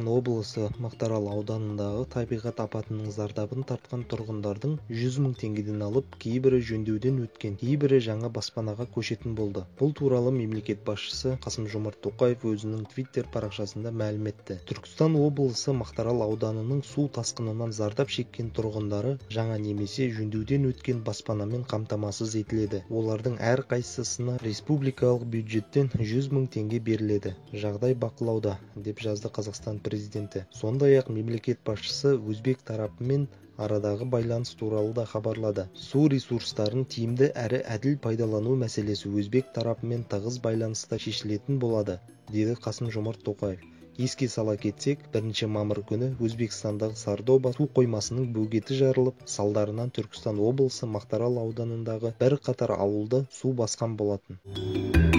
Түркістан облысы Мақтаарал ауданындағы табиғат апатының зардабын тартқан тұрғындардың 100 мың теңгеден алып, кейбірі жөндеуден өткен, кейбірі жаңа баспанаға көшетін болды. Бұл туралы мемлекет басшысы Қасым-Жомарт Тоқаев өзінің Twitter парақшасында мәлім етті. Түркістан облысы Мақтаарал ауданының су тасқынынан зардап шеккен тұрғындары жаңа немесе жөндеуден өткен баспанамен қамтамасыз етіледі. Олардың әр қайсысына республикалық бюджеттен 100 мың теңге беріледі. Жағдай бақылауда, деп жазды Қазақстан президенті. Сондай-ақ мемлекет басшысы өзбек тарапымен арадағы байланыс туралы да хабарлады. Су ресурстарын тиімді әрі әділ пайдалану мәселесі өзбек тарапымен тығыз байланыста шешілетін болады, деді Қасым-Жомарт Тоқаев. Еске сала кетсек, 1 мамыр күні Өзбекстандағы Сардоба су қоймасының бөгеті жарылып, салдарынан Түркістан облысы Мақтаарал ауданындағы бір қатар ауылды су басқан болатын.